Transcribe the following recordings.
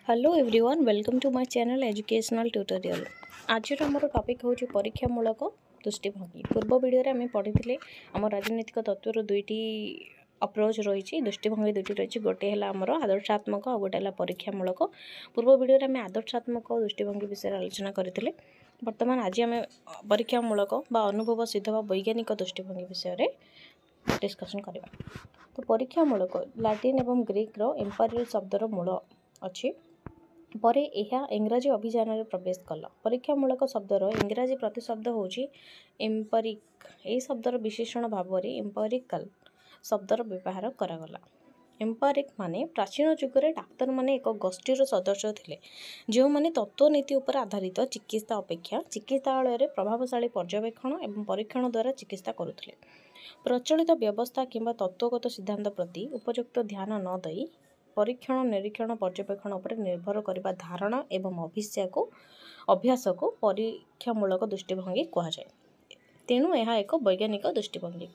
Hello everyone welcome to my channel educational tutorial. आज आमर topic हूँ परीक्षामूलक दृष्टिभंगी। पूर्व वीडियो आम पढ़ी आम राजनीतिक तत्वर दुईटी अप्रोच रही दृष्टिभंगी दुईटी रही गोटे है आमर आदर्शात्मक आ गोटे है परीक्षामूलक। पूर्व वीडियो आम आदर्शात्मक दृष्टिभंगी विषय आलोचना करते बर्तमान आज आम परीक्षामूलक बा अनुभव सिद्ध बा वैज्ञानिक दृष्टिभंगी विषय डिस्कसन करवा। तो परीक्षामूलक लाटिन एवं ग्रीक एम्पायरल शब्दर मूल अच्छी परे यह इंग्राजी अभियान में प्रवेश कला। परीक्षामूलक शब्दर इंग्राजी प्रतिशब्द होची एम्पेरिक। यह शब्दर विशेषण भाव में एम्पेरिकल शब्दर व्यवहार करागला। एम्पेरिक माने प्राचीन जुगरे डाक्तर माने एक गोष्ठीर सदस्य थिले जो माने तत्वनीति उपर आधारित चिकित्सा अपेक्षा चिकित्सालय प्रभावशाली पर्यवेक्षण एवं परीक्षण द्वारा चिकित्सा करुथिले। प्रचलित व्यवस्था किंबा तत्वगत सिद्धांत प्रति उपयुक्त ध्यान न दई परीक्षण निरीक्षण पर्यवेक्षण उपर निर्भर करने धारणा एवं अभ्यास को परीक्षामूलक दृष्टिभंगी कहुए। तेणु यह एक वैज्ञानिक दृष्टिभंगी।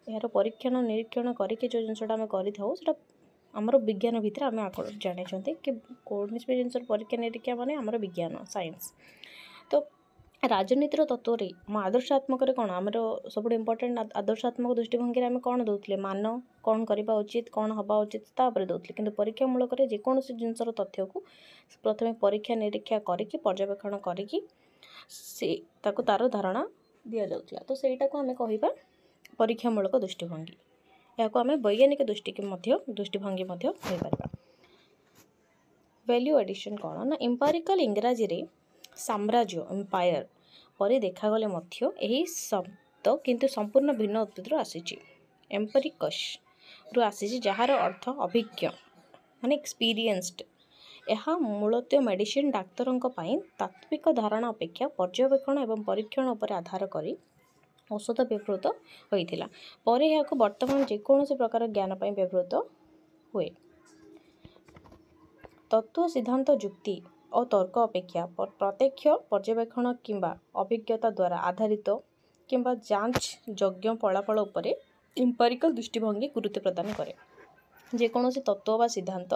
यार परीक्षण निरीक्षण करके जो जिनसा आम करमर विज्ञान भितर आम जानी कि कौन भी जिन परीक्षा निरीक्षा माने आमर विज्ञान साइंस। तो राजनीतिर तत्व आम आदर्शात्मक कौन आमर सब इम्पोर्टेंट आदर्शात्मक दृष्टिभंगी आम कौन दौले मान कौन करवा उचित कौन हवा उचित तापर दौले। कि परीक्षामूलक जेकोसी जिनसर तथ्य को प्रथम परीक्षा निरीक्षा करके पर्यवेक्षण करके तार धारणा दि जाऊला। तो सहीटा को आम कह परीक्षामूलक दृष्टिभंगी। या आम वैज्ञानिक दृष्टिभंगी कहीपर। वैल्यू एडिशन कौन ना एम्पेरिकल इंग्राजी रे साम्राज्य एम्पायर पर देखागले यही शब्द किंतु संपूर्ण भिन्न उत्पत्ति आसी। एम्पेरिकस रु आसी जार अर्थ अभिज्ञ माने एक्सपीरियंस्ड। यह मूलतः मेडिसिन डाक्तरों तात्विक धारणा अपेक्षा पर्यवेक्षण एवं परीक्षण उपर आधार करी औषध व्यवहृत होता। पर यह वर्तमान जेकोसी प्रकार ज्ञान पर व्यवहृत हुए। तत्व सिद्धांत जुक्ति और तर्क अपेक्षा प्रत्यक्ष पर्यवेक्षण किंबा अभिज्ञता द्वारा आधारित किंबा जांच योग्य फलाफल उपरे एम्पेरिकल दृष्टिभंगी गुरुत्व प्रदान करे। जेकोसी तत्व बा सिद्धांत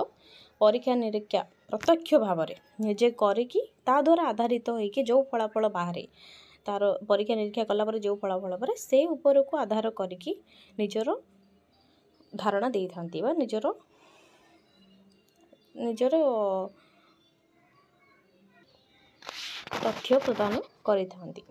परीक्षा निरीक्षा प्रत्यक्ष भाव में निजे करिकी ता द्वारा आधारित होइके जो फलाफल बाहर तार परीक्षा निरीक्षा कलापर जो फलाफल पर से उपर को आधार करिकी निजर धारणा दे थांती बा निजर तथ्य प्रदान करि थांती।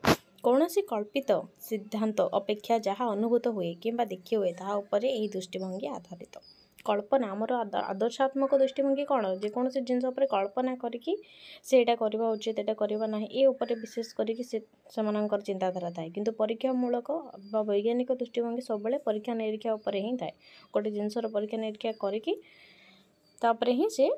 कौनसी कल्पित सिद्धांत अपेक्षा जहाँ अनुभूत हुए किंबा देखी हुए ता उपरे यही दृष्टिभंगी आधारित। कल्पना आमर आदर्शात्मक दृष्टिभंगी कौन जेकोसी जिनस कल्पना करके सेटा करवा उचित एटा करवा ना ये उपरे विशेष करके सेमानकर चिंताधारा थाए। किंतु परीक्षामूलक वैज्ञानिक दृष्टिभंगी सब परीक्षा निरीक्षा उपरे ही थाए। गोटे जिनसर परीक्षा निरीक्षा करके तापरे ही से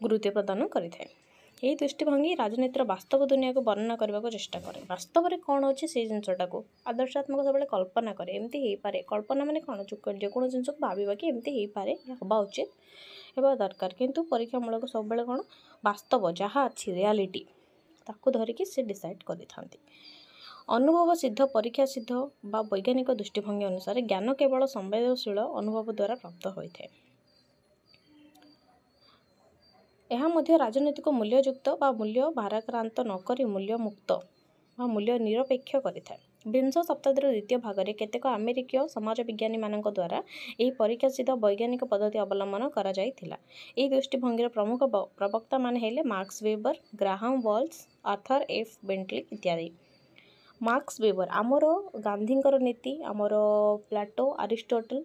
गुरुत्व प्रदान करिथाए। यही दृष्टिभंगी राजनीतिर वास्तव दुनिया को वर्णना करने को चेष्टा करे। वास्तव में कौन अच्छे से जिनटा को आदर्शात्मक सब कल्पना करे एमती हो पारे। कल्पना माने कौन जेको जिन को भाव कि एमती हो पारे हवा उचित होगा दरकार। किंतु परीक्षामूलक सब कौन वास्तव जहाँ अच्छी रियालिटी ताको धरिकी से डिसाइड करिथांती। अनुभव सिद्ध परीक्षा सिद्ध बा वैज्ञानिक दृष्टिभंगी अनुसार ज्ञान केवल संवेदनशील अनुभव द्वारा प्राप्त होता है। यह मध्य राजनीतिक मूल्ययुक्त बा मूल्य भाराक्रांत नक मूल्य मुक्त बा मूल्य निरपेक्ष करिथाए। विंश शताब्दीर द्वितीय भाग में केतेक अमेरिकीय समाज विज्ञानी मानक द्वारा यह परीक्षा सिद्ध वैज्ञानिक पद्धति अवलंबन करा जायथिला। यह दृष्टिभंगीर प्रमुख प्रवक्ता माने हेले Marx Weber Graham Wallas Arthur F Bentley इत्यादि। मार्क्स वेबर आमर गांधींकर नीति आमर प्लाटो अरिस्टोटल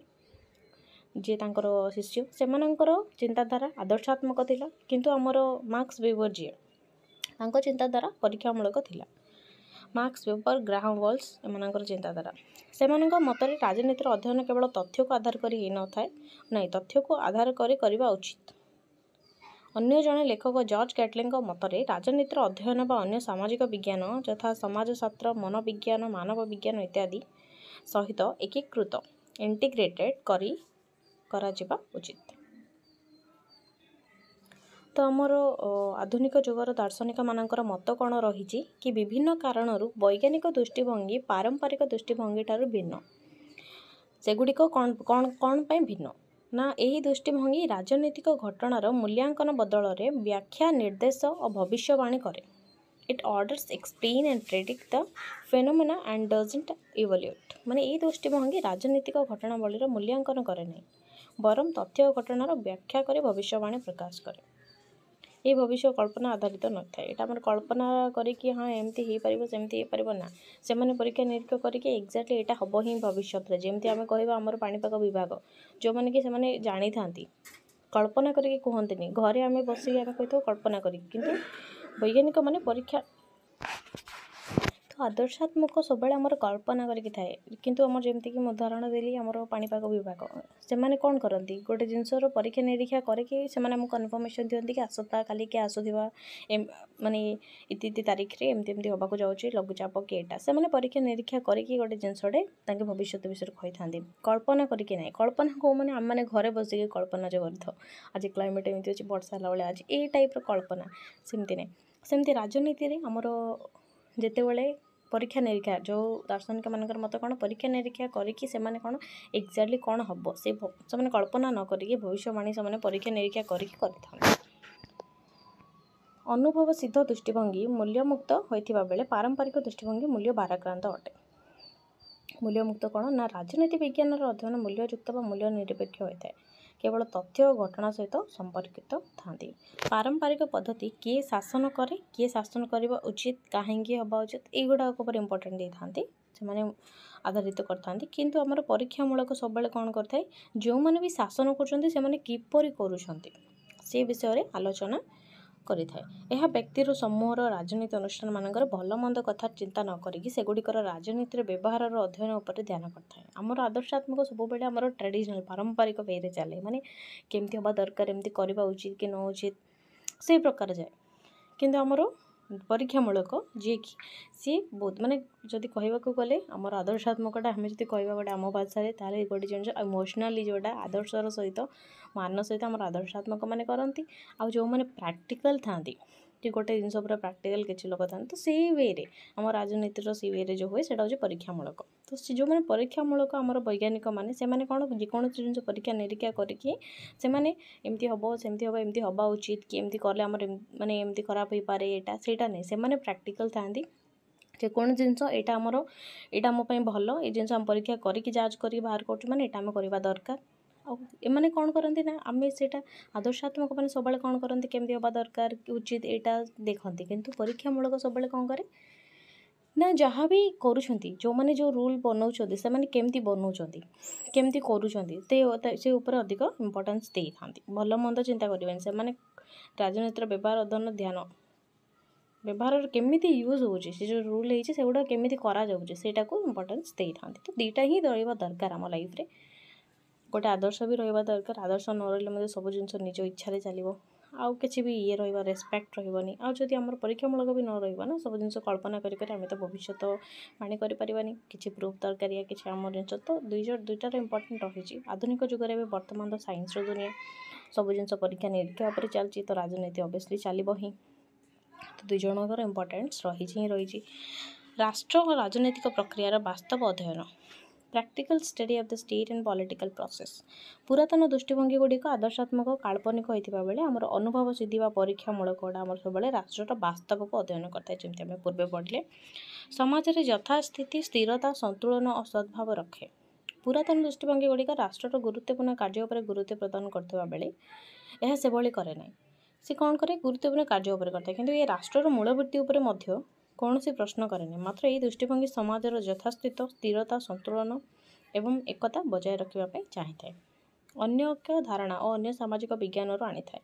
जे तांकर शिष्य सेमानंकर चिंताधारा आदर्शात्मक थिला। किंतु आमर मार्क्स वेबर जे तांकर चिंताधारा परीक्षामूलक थिला। मार्क्स वेबर ग्राहम बेल्स एमानंकर चिंताधारा सेमानंक मतरे राजनीतिर अध्ययन केवल तथ्य को आधार करी ही न थाए नहीं तथ्य को आधार करी करबा उचित। अन्य जने लेखक जॉर्ज कैटलिंग मतरे राजनीतिर अध्ययन बा अन्य सामाजिक विज्ञान यथा समाजशास्त्र मनोविज्ञान मानव विज्ञान इत्यादि सहित एकीकृत इंटीग्रेटेड करा जिबा उचित। तो आमर आधुनिक जुगर दार्शनिक मानकर मत कौन रही कि विभिन्न कारणरू वैज्ञानिक दृष्टिभंगी पारंपरिक दृष्टिभंगी ठारू भिन्न। सेगुड़िक कौन कौन कौन पे भिन्न ନା ଏହି ଦୃଷ୍ଟିଭଙ୍ଗୀ ରାଜନୈତିକ ଘଟଣାର ମୂଲ୍ୟାଙ୍କନ ବଦଳରେ ବ୍ୟାଖ୍ୟା ନିର୍ଦ୍ଦେଶ ଓ ଭବିଷ୍ୟବାଣୀ କରେ। It orders, explain and predict the phenomena and doesn't evaluate। ମାନେ ଏହି ଦୃଷ୍ଟିଭଙ୍ଗୀ ରାଜନୈତିକ ଘଟଣାବଳୀର ମୂଲ୍ୟାଙ୍କନ କରେ ନାହିଁ, ବରଂ ତଥ୍ୟ ଓ ଘଟଣାର ବ୍ୟାଖ୍ୟା କରି ଭବିଷ୍ୟବାଣୀ ପ୍ରକାଶ କରେ। এই ଭବିଷ୍ୟ କଳ୍ପନା ଆଧାରିତ ନଥାଏ। ଏଇଟା ଆମର କଳ୍ପନା କରିକି ହଁ ଏମିତି ହେଇପାରିବ ସେମିତି ହେଇପାରିବ ନା, ସେମାନେ ପରୀକ୍ଷା ନିରୀକ୍ଷା କରିକି ଏକ୍ଜାକ୍ଟଲି ଏଇଟା ହେବ ହିଁ ଭବିଷ୍ୟତରେ। ଯେମିତି ଆମେ କହିବା ଆମର ପାଣିପାଗ ବିଭାଗ, ଯେଉଁମାନେ କି ସେମାନେ ଜାଣିଥାନ୍ତି, କଳ୍ପନା କରିକି କୁହନ୍ତିନି। ଘରେ ଆମେ ବସିକି ଆମେ କହିଥାଉ କଳ୍ପନା କରିକି, କିନ୍ତୁ ବୈଜ୍ଞାନିକ ମାନେ ପରୀକ୍ଷା ତ ଆଦର୍ଶାତ୍ମକ ସବୁବେଳେ ଆମର କଳ୍ପନା କରିକି ଥାଏ। କିନ୍ତୁ ଆମର ଯେମିତିକି ମୁଁ ଉଦାହରଣ ଦେଲି ଆମର ପାଣିପାଗ ବିଭାଗ, ସେମାନେ କ'ଣ କରନ୍ତି, ଗୋଟେ ଜିନିଷର ପରୀକ୍ଷା ନିରୀକ୍ଷା କରିକି ସେମାନେ ଆମକୁ କନଫର୍ମେସନ୍ ଦିଅନ୍ତି କି ଆସନ୍ତା କାଲିକି ଆସୁଥିବା ମାନେ ଇତି ତାରିଖରେ ଏମିତି ଏମିତି ହେବାକୁ ଯାଉଛି ଲଘୁଚାପ କି ଏଇଟା। ସେମାନେ ପରୀକ୍ଷା ନିରୀକ୍ଷା କରିକି ଗୋଟେ ଜିନିଷଟେ ତାଙ୍କେ ଭବିଷ୍ୟତ ବିଷୟରେ କହିଥାନ୍ତି, କଳ୍ପନା କରିକି ନାହିଁ। କଳ୍ପନା କେଉଁମାନେ ଆମମାନେ ଘରେ ବସିକି କଳ୍ପନା ଯେ କରିଥାଉ ଆଜି କ୍ଲାଇମେଟ୍ ଏମିତି ଅଛି, ବର୍ଷା ହେଲା ଭଳିଆ ଆଜି, ଏଇ ଟାଇପ୍ର କଳ୍ପନା, ସେମିତି ନାହିଁ। ସେମିତି ରାଜନୀତିରେ ଆମର ଯେତେବେଳେ ପରୀକ୍ଷା ନିରୀକ୍ଷା, ଯେଉଁ ଦାର୍ଶନିକମାନଙ୍କର ମତ କ'ଣ, ପରୀକ୍ଷା ନିରୀକ୍ଷା କରିକି ସେମାନେ କ'ଣ ଏକ୍ଜାକ୍ଟଲି କ'ଣ ହେବ ସେମାନେ କଳ୍ପନା ନ କରିକି ଭବିଷ୍ୟବାଣୀ ସେମାନେ ପରୀକ୍ଷା ନିରୀକ୍ଷା କରିକି କରିଥାନ୍ତି। ଅନୁଭବ ସିଦ୍ଧ ଦୃଷ୍ଟିଭଙ୍ଗୀ ମୂଲ୍ୟମୁକ୍ତ ହୋଇଥିବା ବେଳେ ପାରମ୍ପରିକ ଦୃଷ୍ଟିଭଙ୍ଗୀ ମୂଲ୍ୟ ଭାରାକ୍ରାନ୍ତ ଅଟେ। ମୂଲ୍ୟମୁକ୍ତ କ'ଣ ନା ରାଜନୀତି ବିଜ୍ଞାନର ଅଧ୍ୟୟନ ମୂଲ୍ୟଯୁକ୍ତ ବା ମୂଲ୍ୟ ନିରପେକ୍ଷ ହୋଇଥାଏ, କେବଳ ତଥ୍ୟ ଓ ଘଟଣା ସହିତ ସମ୍ପର୍କିତ ଥାନ୍ତି। ପାରମ୍ପରିକ ପଦ୍ଧତି କିଏ ଶାସନ କରେ, କିଏ ଶାସନ କରିବା ଉଚିତ, କାହିଁକି ହେବା ଉଚିତ, ଏଇଗୁଡ଼ାକ ଉପରେ ଇମ୍ପୋର୍ଟାଣ୍ଟ ଦେଇଥାନ୍ତି, ସେମାନେ ଆଧାରିତ କରିଥାନ୍ତି। କିନ୍ତୁ ଆମର ପରୀକ୍ଷାମୂଳକ ସବୁବେଳେ କ'ଣ କରିଥାଏ, ଯେଉଁମାନେ ବି ଶାସନ କରୁଛନ୍ତି ସେମାନେ କିପରି କରୁଛନ୍ତି ସେ ବିଷୟରେ ଆଲୋଚନା କରିଥାଏ। ଏହା ବ୍ୟକ୍ତିର ସମୂହର ରାଜନୀତି ଅନୁଷ୍ଠାନମାନଙ୍କର ଭଲ ମନ୍ଦ କଥା ଚିନ୍ତା ନ କରିକି ସେଗୁଡ଼ିକର ରାଜନୀତିର ବ୍ୟବହାରର ଅଧ୍ୟୟନ ଉପରେ ଧ୍ୟାନ କରିଥାଏ। ଆମର ଆଦର୍ଶାତ୍ମକ ସବୁବେଳେ ଆମର ଟ୍ରାଡ଼ିସନାଲ୍ ପାରମ୍ପରିକ ୱେରେ ଚାଲେ, ମାନେ କେମିତି ହେବା ଦରକାର, ଏମିତି କରିବା ଉଚିତ କି ନ ଉଚିତ ସେଇ ପ୍ରକାର ଯାଏ। କିନ୍ତୁ ଆମର ପରୀକ୍ଷାମୂଳକ ଯିଏକି ସିଏ ବହୁତ ମାନେ ଯଦି କହିବାକୁ ଗଲେ ଆମର ଆଦର୍ଶାତ୍ମକଟା ଆମେ ଯଦି କହିବା ଗୋଟେ ଆମ ଭାଷାରେ, ତାହେଲେ ଗୋଟେ ଜିନିଷ ଇମୋସନାଲି ଯେଉଁଟା ଆଦର୍ଶର ସହିତ ମାନ ସହିତ ଆମର ଆଦର୍ଶାତ୍ମକ ମାନେ କରନ୍ତି। ଆଉ ଯେଉଁମାନେ ପ୍ରାକ୍ଟିକାଲ୍ ଥାଆନ୍ତି, କି ଗୋଟେ ଜିନିଷ ପୁରା ପ୍ରାକ୍ଟିକାଲ୍ କିଛି ଲୋକ ଥାଆନ୍ତି, ତ ସେଇ ୱେରେ ଆମ ରାଜନୀତିର ସେଇ ୱେରେ ଯେଉଁ ହୁଏ ସେଇଟା ହେଉଛି ପରୀକ୍ଷାମୂଳକ। ତ ସେ ଯେଉଁମାନେ ପରୀକ୍ଷାମୂଳକ ଆମର ବୈଜ୍ଞାନିକ ମାନେ, ସେମାନେ କ'ଣ ଯେକୌଣସି ଜିନିଷ ପରୀକ୍ଷା ନିରୀକ୍ଷା କରିକି ସେମାନେ ଏମିତି ହେବ ସେମିତି ହେବ, ଏମିତି ହେବା ଉଚିତ କି ଏମିତି କଲେ ଆମର ମାନେ ଏମିତି ଖରାପ ହେଇପାରେ ଏଇଟା ସେଇଟା ନାହିଁ। ସେମାନେ ପ୍ରାକ୍ଟିକାଲ୍ ଥାଆନ୍ତି, ଯେକୌଣସି ଜିନିଷ ଏଇଟା ଆମ ପାଇଁ ଭଲ, ଏଇ ଜିନିଷ ଆମେ ପରୀକ୍ଷା କରିକି ଯାଞ୍ଚ କରିକି ବାହାର କରୁଛୁ ମାନେ ଏଇଟା ଆମେ କରିବା ଦରକାର। ଆଉ ଏମାନେ କ'ଣ କରନ୍ତି ନା ଆମେ ସେଇଟା ଆଦର୍ଶାତ୍ମକ ମାନେ ସବୁବେଳେ କ'ଣ କରନ୍ତି, କେମିତି ହେବା ଦରକାର କି ଉଚିତ ଏଇଟା ଦେଖନ୍ତି। କିନ୍ତୁ ପରୀକ୍ଷାମୂଳକ ସବୁବେଳେ କ'ଣ କରେ ନା ଯାହା ବି କରୁଛନ୍ତି, ଯେଉଁମାନେ ଯେଉଁ ରୁଲ୍ ବନାଉଛନ୍ତି ସେମାନେ କେମିତି ବନାଉଛନ୍ତି, କେମିତି କରୁଛନ୍ତି ସେ ଉପରେ ଅଧିକ ଇମ୍ପୋର୍ଟାନ୍ସ ଦେଇଥାନ୍ତି। ଭଲ ମନ୍ଦ ଚିନ୍ତା କରିବେନି ସେମାନେ, ରାଜନୀତିର ବ୍ୟବହାର ଅଧ୍ୟୟନ ଧ୍ୟାନ ବ୍ୟବହାରର କେମିତି ୟୁଜ୍ ହେଉଛି, ସେ ଯେଉଁ ରୁଲ୍ ହେଇଛି ସେଗୁଡ଼ା କେମିତି କରାଯାଉଛି ସେଇଟାକୁ ଇମ୍ପୋର୍ଟାନ୍ସ ଦେଇଥାନ୍ତି। ତ ଦୁଇଟା ହିଁ ରହିବା ଦରକାର ଆମ ଲାଇଫ୍ରେ। ଗୋଟେ ଆଦର୍ଶ ବି ରହିବା ଦରକାର, ଆଦର୍ଶ ନ ରହିଲେ ମଧ୍ୟ ସବୁ ଜିନିଷ ନିଜ ଇଚ୍ଛାରେ ଚାଲିବ, ଆଉ କିଛି ବି ଇଏ ରହିବ, ରେସ୍ପେକ୍ଟ ରହିବନି। ଆଉ ଯଦି ଆମର ପରୀକ୍ଷାମୂଳକ ବି ନ ରହିବ ନା, ସବୁ ଜିନିଷ କଳ୍ପନା କରିପାରେ, ଆମେ ତ ଭବିଷ୍ୟତବାଣୀ କରିପାରିବାନି, କିଛି ପ୍ରୁଫ୍ ଦରକାରିଆ କିଛି ଆମ ଜିନିଷ। ତ ଦୁଇଟାର ଇମ୍ପୋର୍ଟାଣ୍ଟ ରହିଛି। ଆଧୁନିକ ଯୁଗରେ ଏବେ ବର୍ତ୍ତମାନ ତ ସାଇନ୍ସର ଦୁନିଆ, ସବୁ ଜିନିଷ ପରୀକ୍ଷା ନିରୀକ୍ଷା ଉପରେ ଚାଲିଛି, ତ ରାଜନୀତି ଅବଭିୟସ୍ଲି ଚାଲିବ ହିଁ। ତ ଦୁଇ ଜଣଙ୍କର ଇମ୍ପୋର୍ଟାନ୍ସ ରହିଛି। ରାଷ୍ଟ୍ର ଓ ରାଜନୈତିକ ପ୍ରକ୍ରିୟାର ବାସ୍ତବ ଅଧ୍ୟୟନ, practical study of the state and political process. ପୁରାତନ ଦୃଷ୍ଟିଭଙ୍ଗୀ ଗୁଡ଼ିକ ଆଦର୍ଶାତ୍ମକ କାଳ୍ପନିକ ହୋଇଥିବା ବେଳେ ଆମର ଅନୁଭବ ସିଦ୍ଧି ବା ପରୀକ୍ଷାମୂଳକଟା ଆମର ସବୁବେଳେ ରାଷ୍ଟ୍ରର ବାସ୍ତବକୁ ଅଧ୍ୟୟନ କରିଥାଏ। ଯେମିତି ଆମେ ପୂର୍ବେ ପଢ଼ିଲେ, ସମାଜରେ ଯଥାସ୍ଥିତି, ସ୍ଥିରତା, ସନ୍ତୁଳନ ଓ ସଦ୍ଭାବ ରଖେ। ପୁରାତନ ଦୃଷ୍ଟିଭଙ୍ଗୀ ଗୁଡ଼ିକ ରାଷ୍ଟ୍ରର ଗୁରୁତ୍ୱପୂର୍ଣ୍ଣ କାର୍ଯ୍ୟ ଉପରେ ଗୁରୁତ୍ୱ ପ୍ରଦାନ କରୁଥିବା ବେଳେ ଏହା ସେଭଳି କରେ ନାହିଁ। ସେ କ'ଣ କରେ, ଗୁରୁତ୍ୱପୂର୍ଣ୍ଣ କାର୍ଯ୍ୟ ଉପରେ କରିଥାଏ, କିନ୍ତୁ ଏ ରାଷ୍ଟ୍ରର ମୂଳବୃତ୍ତି ଉପରେ ମଧ୍ୟ କୌଣସି ପ୍ରଶ୍ନ କରେନି। ମାତ୍ର ଏହି ଦୃଷ୍ଟିଭଙ୍ଗୀ ସମାଜର ଯଥାସ୍ଥିତ, ସ୍ଥିରତା, ସନ୍ତୁଳନ ଏବଂ ଏକତା ବଜାୟ ରଖିବା ପାଇଁ ଚାହିଁଥାଏ। ଅନ୍ୟ ଏକ ଧାରଣା ଓ ଅନ୍ୟ ସାମାଜିକ ବିଜ୍ଞାନରୁ ଆଣିଥାଏ।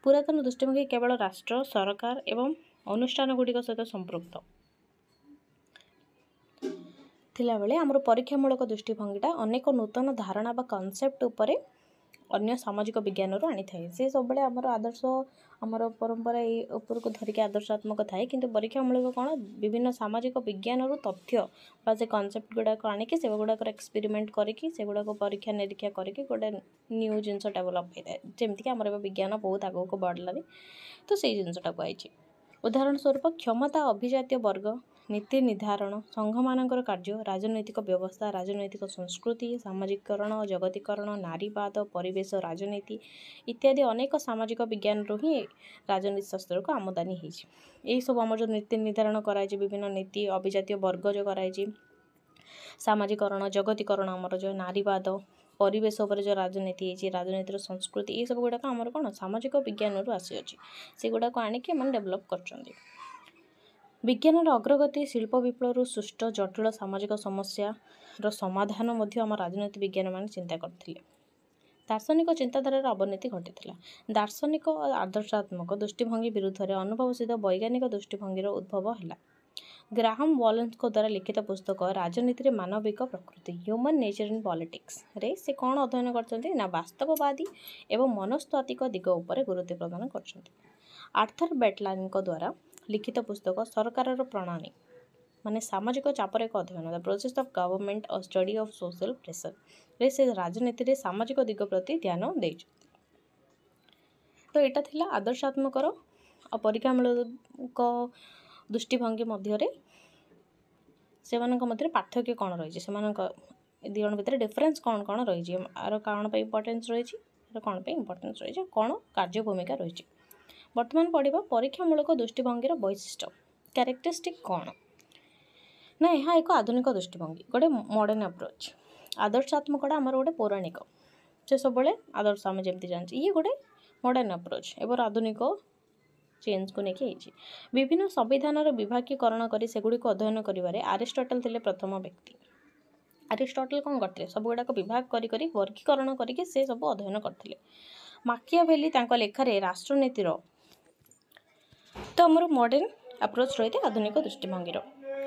ପୁରାତନ ଦୃଷ୍ଟିଭଙ୍ଗୀ କେବଳ ରାଷ୍ଟ୍ର, ସରକାର ଏବଂ ଅନୁଷ୍ଠାନ ଗୁଡ଼ିକ ସହିତ ସମ୍ପୃକ୍ତ ଥିଲାବେଳେ ଆମର ପରୀକ୍ଷାମୂଳକ ଦୃଷ୍ଟିଭଙ୍ଗୀଟା ଅନେକ ନୂତନ ଧାରଣା ବା କନସେପ୍ଟ ଉପରେ ଅନ୍ୟ ସାମାଜିକ ବିଜ୍ଞାନରୁ ଆଣିଥାଏ। ସେ ସବୁବେଳେ ଆମର ଆଦର୍ଶ, ଆମର ପରମ୍ପରା ଏଇ ଉପରକୁ ଧରିକି ଆଦର୍ଶାତ୍ମକ ଥାଏ, କିନ୍ତୁ ପରୀକ୍ଷାମୂଳକ କ'ଣ ବିଭିନ୍ନ ସାମାଜିକ ବିଜ୍ଞାନରୁ ତଥ୍ୟ ବା ସେ କନସେପ୍ଟ ଗୁଡ଼ାକ ଆଣିକି ସେଗୁଡ଼ାକର ଏକ୍ସପେରିମେଣ୍ଟ କରିକି ସେଗୁଡ଼ାକ ପରୀକ୍ଷା ନିରୀକ୍ଷା କରିକି ଗୋଟେ ନ୍ୟୁ ଜିନିଷ ଡେଭଲପ୍ ହେଇଥାଏ। ଯେମିତିକି ଆମର ଏବେ ବିଜ୍ଞାନ ବହୁତ ଆଗକୁ ବଢ଼ିଲାଣି, ତ ସେଇ ଜିନିଷଟାକୁ ଆଇଛି। ଉଦାହରଣ ସ୍ୱରୂପ କ୍ଷମତା ଅଭିଜାତୀୟ ବର୍ଗ नीति निर्धारण संघमानकर कार्य राजनैतिक व्यवस्था राजनैतिक संस्कृति सामाजिकरण जगतीकरण नारीवाद परिवेश राजनीति इत्यादि अनेक सामाजिक विज्ञान ही राजनीति शास्त्र को आमदानी यही सब आम जो नीति निर्धारण कराई विभिन्न नीति अभिजातीय वर्ग जो कराई सामाजिकरण जगतीकरण आमर जो नारीवाद परिवेश उपर जो राजनीति है राजनीतिर संस्कृति ये सब गुड़ाक आमर कौन सामाजिक विज्ञान आसी से गुड़ाक आणिक डेभलप कर विज्ञान अग्रगति शिल्प विप्लव सृष्ट जटिल सामाजिक समस्या समाधान आम राजनीति विज्ञान मान चिंता करते दार्शनिक चिंताधार अवनति घटी दार्शनिक और आदर्शात्मक दृष्टिभंगी विरुद्ध में अनुभवसित वैज्ञानिक दृष्टिभंगी उद्भव है ग्राहम वॉलेंस द्वारा लिखित पुस्तक राजनीति मानविक प्रकृति ह्यूमन नेचर इन पॉलिटिक्स रे से कौन अध्ययन करते ना वास्तववादी एवं मनस्तात्विक दिग उपर गुरुत्व प्रदान कर आर्थर बेटलान द्वारा लिखित पुस्तक सरकार प्रणाली माने सामाजिक चापर एक अध्ययन द प्रोसेस ऑफ गवर्नमेंट और स्टडी ऑफ सोशल प्रेशर रे से राजनीति रे सामाजिक दिग प्रति ध्यान दे तो यहाँ थिला आदर्शात्मक और परीक्षामूलक दृष्टिभंगी मध्य से पार्थक्य कौन रही से दी जन भितर डिफरेन्स कौन कौन रही आर कौन इम्पोर्टेन्स रही कौन इम्पोर्टेन्स रही कौन कार्य भूमिका रही वर्तमान पढ़ा परीक्षामूलक दृष्टिभंगी वैशिष्ट्य क्यारेक्टरिस्टिक कौन ना यह एक आधुनिक दृष्टिभंगी गोटे मॉडर्न अप्रोच आदर्शात्मकटा आमर गोटे पौराणिक से सब आदर्श आम जमी जानते ये गोटे मॉडर्न अप्रोच एवं आधुनिक चेंज को लेकिन विभिन्न संविधान विभागीकरण कर सेगुड़ी अध्ययन कर आरिस्टोटल थे प्रथम व्यक्ति आरिस्टोटल कौन करते सब गुड़ाक विभाग कर वर्गीकरण करके से सब अध्ययन करते माकियाभेली लेखार राष्ट्रनीतिर तो आमर मॉडर्न अप्रोच रही है आधुनिक दृष्टिभंगी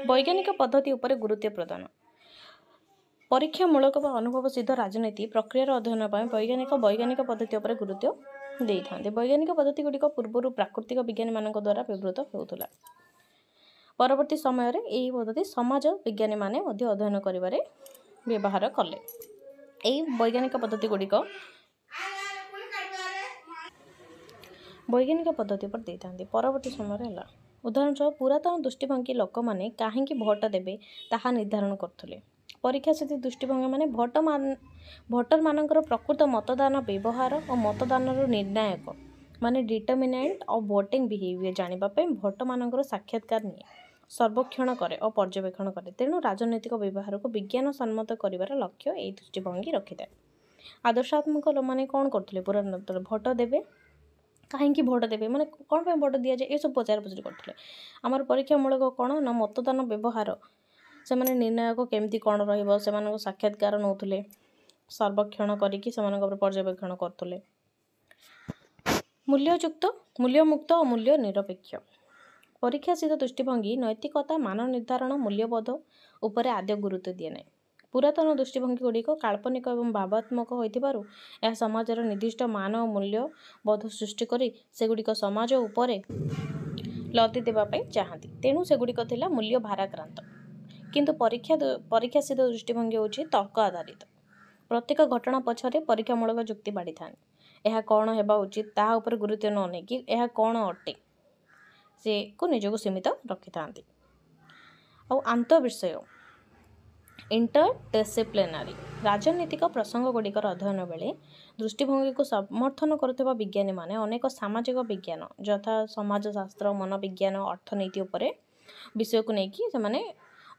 वैज्ञानिक पद्धति उपर गुरुत्व प्रदान परीक्षामूलक अनुभव सिद्ध राजनीति प्रक्रिया अध्ययन वैज्ञानिक पद्धति उपर गुरुत्व दे था वैज्ञानिक पद्धति गुड़िक पूर्व प्राकृतिक विज्ञानी मान द्वारा व्यवहृत होता परवर्ती समय यही पद्धति समाज विज्ञानी माने अध्ययन कर व्यवहार कले यही वैज्ञानिक पद्धति गुड़िक वैज्ञानिक पद्धति पर दे था परवर्ती समय है उदाहरण स्वरूप पुरातन दृष्टिभंगी लोक मैंने कहीं भोट देवे ताहा निर्धारण करते परीक्षा स्थिति दृष्टिभंगी माने भोटर मानकर प्रकृत मतदान व्यवहार और मतदान निर्णायक माने डिटरमिनेंट और वोटिंग बिहेवियर जानापी भोट मानकर साक्षात्कार निए सर्वेक्षण करे और पर्यवेक्षण करे तेणु राजनैतिक व्यवहार को विज्ञान सम्मत कर लक्ष्य यही दृष्टिभंगी रखी था आदर्शात्मक मैंने कौन करते पुरातन भोट देवे कहीं भोट देवे मैंने कौन पे भोट दि जाए ये सब पचार पचर करते आमर परीक्षामूलक कौन ना मतदान व्यवहार से माने निर्णायक केमती कौन रही साक्षात्कार नौले सर्वेक्षण करके पर्यवेक्षण करते मूल्यमुक्त और मूल्य निरपेक्ष परीक्षा स्थित दृष्टिभंगी नैतिकता मान निर्धारण मूल्यबोध उपर आद्य गुरुत्व दिए ना पुरातन दृष्टिभंगी गुड़िक काल्पनिक और भावात्मक हो समाजर निर्दिष्ट मान और मूल्यबोध सृष्टि करी सेगुड़िक समाज उपरे लदी देवाई चाहती तेणु सेगुड़िक थिला मूल्य भाराक्रांत किंतु परीक्षा स्थित दृष्टिभंगी होची तर्क आधारित प्रत्येक घटना पछरे परीक्षामूलक जुक्ति बाड़ी था यह कौन होगा उचित ता उपर गुरुत्व न नहीं कि यह कौन अटे से को निजक सीमित रखि था आंत विषय इंटरडिसिप्लिनारी राजनीतिक प्रसंग गुड़िकर अध्ययन बेले दृष्टिभंगी को समर्थन करुवा विज्ञानी माने अनेक सामाजिक विज्ञान यथा समाजशास्त्र मनोविज्ञान अर्थनीति उपरे विषय को लेकिन से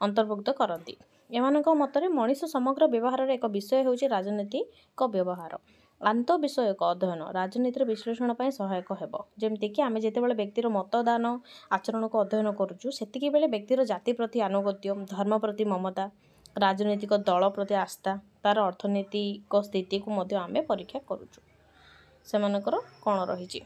अंतर्भुक्त करती एमानक मतरे मनीष समग्र व्यवहार एक विषय होची राजनीतिक व्यवहार आंत विषयक अध्ययन राजनीतिर विश्लेषण पर सहायक होब जमीक आम जितेबाला व्यक्तिर मतदान आचरण को अध्ययन करुचु सेतिकी बेले व्यक्तिर जाति प्रति आनुगत्य धर्म प्रति ममता राजनीतिक दल प्रति आस्था तार अर्थनैतिक स्थिति को मध्य आम परीक्षा करुचु सेमानकर कौन रही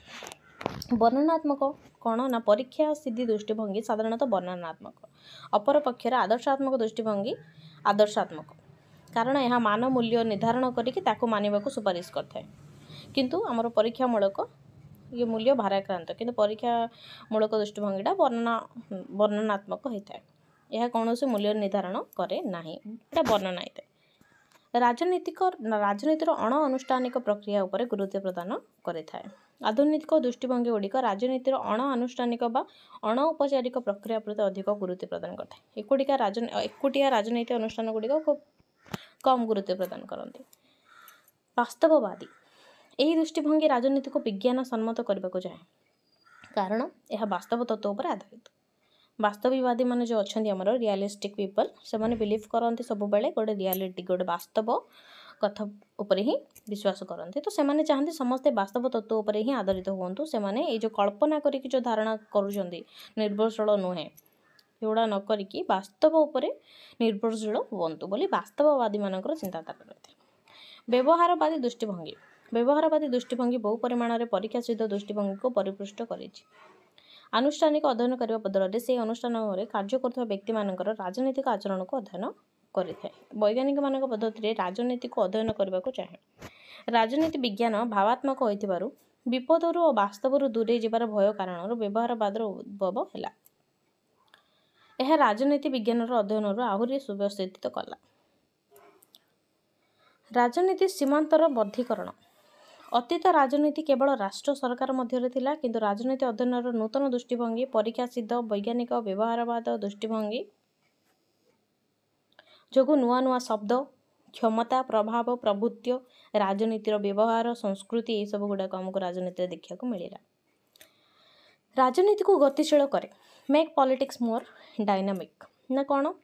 वर्णनात्मक कौन ना परीक्षा सिद्धि दृष्टिभंगी साधारणतः वर्णनात्मक अपर पक्षर आदर्शात्मक दृष्टिभंगी आदर्शात्मक कारण यह मान मूल्य निर्धारण करके मानवा को सुपारिश करता है किंतु आमर परीक्षामूलक ये मूल्य भाराक्रांत किंतु परीक्षामूलक दृष्टिभंगीटा वर्णनात्मक होता है यह कौन से मूल्य निर्धारण करे ना वर्णना होता है राजनीतिर अण अनुष्ठानिक प्रक्रिया उपर गुरुत्व प्रदान करें। आधुनिक दृष्टिभंगी गुड़िक राजनीतिर अण अनुष्ठानिक बा अण औपचारिक प्रक्रिया प्रति अधिक गुरुत्व प्रदान करते। एकुटिया राजनीतिक अनुष्ठान गुड़िक खूब कम गुरुत्व प्रदान करते। वास्तववादी यही दृष्टिभंगी राजनीति को विज्ञान सम्मत करने को चाहे, कारण यह वास्तव तत्व पर आधारित। वास्तविकवादी मान जो अच्छा रियलिस्टिक पीपल से माने बिलीव करते सब बेले गोटे रियलिटी गोटे वास्तव कथा उपर ही विश्वास करते। तो से चाहते समस्ते वास्तव तत्व उपर ही आधारित हूँ। से माने जो कल्पना करके जो धारणा करुँच निर्भरशील नुहे एगुड़ा न करी वास्तव उपर निर्भरशील हूँ बोली वास्तववादी मानकर चिंताधारा रही। व्यवहारवादी दृष्टिभंगी बहु परिमाण में परीक्षा सिद्ध दृष्टिभंगी को परिपृष्ट कर आनुष्ठानिक अध्ययन करने बदल में से अनुष्ठान कार्य कर व्यक्ति मानकर राजनीतिक आचरण को अध्ययन करें। वैज्ञानिक मान पद्धति राजनीति को अध्ययन करने को चाहे। राजनीति विज्ञान भावात्मक होइथिबारु विपदरू और वास्तव दूरे जीवार भय कारण व्यवहारवाद उद्भव है। यह राजनीति विज्ञान अध्ययन आहुरी सुव्यवस्थित कला। राजनीति सीमांतर बद्धीकरण अतीत राजनीति केवल राष्ट्र सरकार मध्य थिला, किंतु राजनीति अध्ययन नूतन दृष्टिभंगी परीक्षा सिद्ध वैज्ञानिक व्यवहारवाद दृष्टिभंगी जो नुआ नुआ शब्द क्षमता प्रभाव प्रभुत्व राजनीतिर व्यवहार संस्कृति ये सब गुड़ाक आमको राजनीति देखा मिलला। राजनीति को गतिशील करे मेक पॉलिटिक्स मोर डायनामिक ना कौन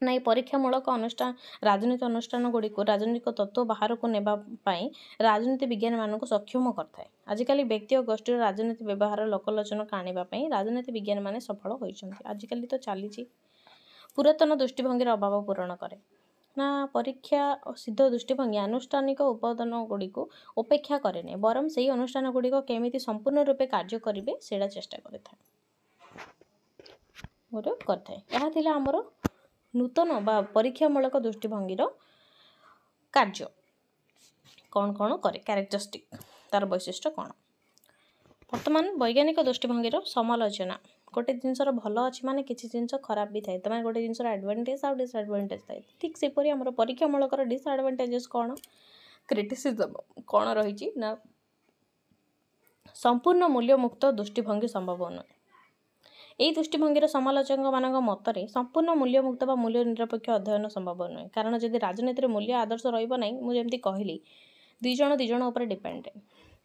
ना परीक्षामूलक अनुष्ठान राजनीति अनुष्ठान गुड़िक राजनीतिक तत्व बाहर को नेबाई राजनीति विज्ञान मान को सक्षम करता है। आजिकल व्यक्ति और गोष्ठी राजनीति व्यवहार लोकलोचन आने राजनीति विज्ञान मान सफल होती। आजिकल तो चली पुरातन दृष्टिभंगी अभाव पूरण करे ना परीक्षा सिद्ध दृष्टिभंगी आनुष्ठानिक उपादान गुड़िक उपेक्षा करे नहीं, बरम से अनुष्ठान गुड़िक केमिति संपूर्ण रूपे कार्य करेंगे से चेष्टा करता है। आमर नूतन बा परीक्षामूलक दृष्टिभंगीर कार्य कौन कौन करे कैरेक्टरिस्टिक तार वैशिष्ट्य कौन। वर्तमान वैज्ञानिक दृष्टिभंगीर समालोचना गोटे जिनसर भल अच्छी माने किसी जिनस खराब भी थाए तो गोटे जिनसर एडवांटेज और डिसएडवांटेज थाए। ठीक सेपरी आमर परीक्षामूलक डिसएडवांटेजेस कौन क्रिटिसिज्म कौन रही ना संपूर्ण मूल्यमुक्त दृष्टिभंगी संभव नुहे। यही दृष्टिभंगीर समालोचक मान मतरे संपूर्ण मूल्यमुक्त बा मूल्य निरपेक्ष अध्ययन संभव नुहे, कारण जदि राजनीति मूल्य आदर्श रही मुझे कहली दुई जन उपर डिपेंडेंट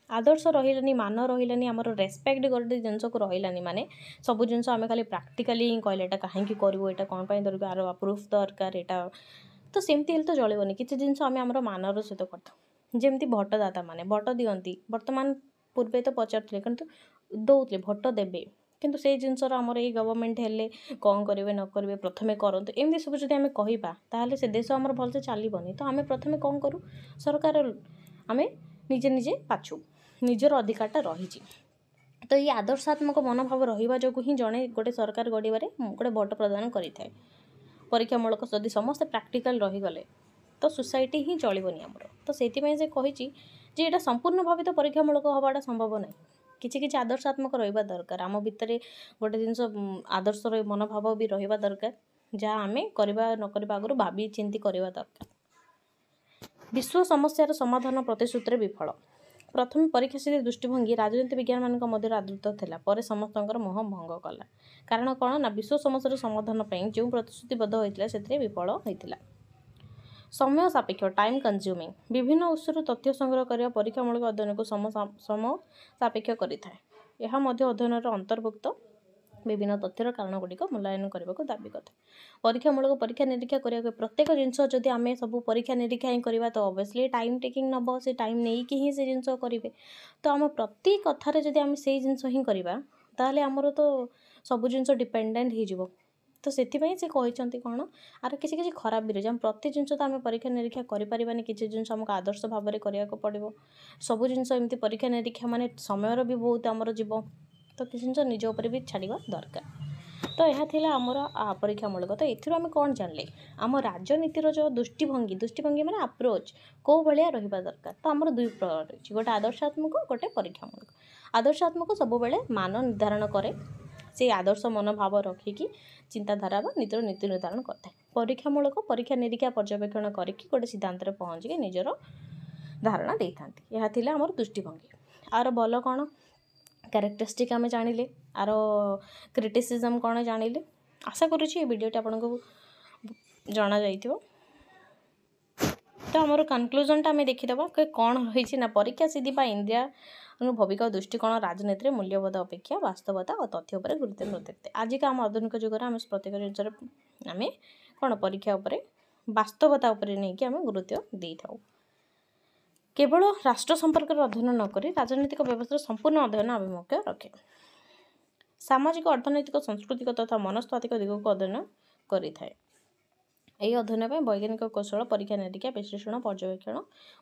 आदर्श रही मान रही आमर रेस्पेक्ट गोटे जिनस को रही माने सब जिनस आम खाली प्राक्टिकाली कहले यहाँ कहीं करूँ यहाँ कौन धरक आर प्रूफ दरकार यहाँ तो सेमती तो चलनी किसी जिनस आम आम मानर सहित करता जमी भोटदाता मैंने भोट दिखती बर्तमान पूर्वे तो पचारे कि दौले भोट देवे किंतु से जिनसर आमर ये गवर्नमेंट हेल्ले कौन करेंगे न करेंगे प्रथमे करतु एमती सब जब आम कहवा से देश आमर भलसे चलबनी। तो आम प्रथमे कौन करूँ सरकार आम निजे निजे पाछु निजर अधिकारटा रही। तो ये आदर्शात्मक मनोभाव रहा जो ही जड़े गोटे सरकार गढ़वे गोटे भोट प्रदान करें। परीक्षामूलक जदि समस्त प्राक्टिकल रहीगले तो सोसाइटी ही चलबनी आमर। तो से कही यहाँ संपूर्ण भाव तो परीक्षामूलक हवाटा संभव ना किसी किसी आदर्शात्मक रहा दरकार आम भितर गोटे जिनस आदर्श मनोभाव भी रहा दरकार जहाँ आम करवा न आगु भावी चिंती करवा दरकार। विश्व समस्यार समाधान प्रतिश्रुति विफल प्रथम परीक्षा सिद्ध दृष्टिभंगी राजनीति विज्ञान मान मध्य आदृत था पर समस्त मोह भंग कला कारण कौन ना विश्व समस्यार समाधान जो प्रतिश्रुतिबद्ध होता से विफल होता। समय सापेक्ष टाइम कंज्यूमिंग विभिन्न उत्सर तथ्य संग्रह करने परीक्षामूलक अध्ययन को समय सापेक्ष करें। अध्ययन अंतर्भुक्त विभिन्न तथ्यर कारण गुड़िक मूल्यांकन करने को दाबी करता। परीक्षामूलक परीक्षा निरीक्षा करने प्रत्येक जिनस जदि आम सब परीक्षा निरीक्षा ही करवा तो ऑब्वियसली टाइम टेकिंग नब से टाइम नहीं कि ही से जिनस करेंगे। तो आम प्रति कथार जदि आम से जिनस ही करवा ताहले आमर तो सब जिनस डिपेंडेंट हो। तो से कहते कौन आर किसी किसी खराब भी रही प्रति जिनस तो आम परीक्षा निरीक्षा करें किसी जिनस आमको आदर्श भाव में करने को पड़ो सब जिनस एमती परीक्षा निरीक्षा माने समय भी बहुत आमर जीव तो किसी जिनस निज उपर भी छाड़ा दरकार। तो यह थिला आमर परीक्षामूलक। तो ये आम कौन जानले आम राजनीतिर जो दृष्टिभंगी माने अप्रोच कौ भाया रहा दरकार। तो आमर दुई प्रकार रही गोटे आदर्शात्मक गोटे परीक्षामूलक। आदर्शात्मक सब बेले मान निर्धारण करे से आदर्श मनोभाव रखिकी चिंताधारा व निजर नीति निर्धारण करता है। परीक्षामूलक परीक्षा निरीक्षा पर्यवेक्षण करके गोटे सिद्धांत पहुँचिके निजर धारणा दे था। यह थिला हमर दृष्टिभंगी। आर बल कौन कैरेक्टरिस्टिक आम जानिले, आर क्रिटिसिजम कौन जानिले। आशा करुँची वीडियोटी आपको जना जाइथिबो। तो आमर कनक्लूजनटा आम देखीदबा कि कौन होइछि ना परीक्षा सिद्धि बा इंदिरा अनुभविक दृष्टिकोण राजनीति मूल्यबोध अपेक्षा वास्तवता और तथ्य उपर गुरुत्व देते। आजिका आम आधुनिक जुगर आम प्रत्येक जिन आम कौन परीक्षा उपर वास्तवता उपर नहीं कि आम गुरुत्व दे था। केवल राष्ट्र संपर्क अध्ययन नक राजनीतिक व्यवस्था संपूर्ण अध्ययन आभिमुख्य रखे। सामाजिक अर्थनैतिक सांस्कृतिक तथा मनस्तात्विक दिग को अध्ययन करें। यही अध्ययन में वैज्ञानिक कौशल परीक्षा निरीक्षा विश्लेषण पर्यवेक्षण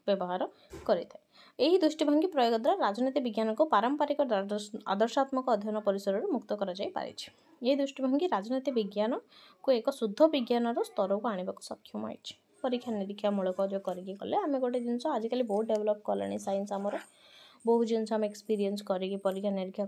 व्यवहार करें। यही दृष्टिभंगी प्रयोग द्वारा राजनीति विज्ञान को पारंपरिक आदर्शात्मक अध्ययन परिसर मुक्त कर यह दृष्टिभंगी राजनीति विज्ञान को एक शुद्ध विज्ञान स्तर को आने को सक्षम है। परीक्षा निरीक्षा मूलक जो करके गले आम गोटे जिन आजिकल बहुत डेभलप कले साइंस आमर बहुत जिन एक्सपीरियंस करके परीक्षा निरीक्षा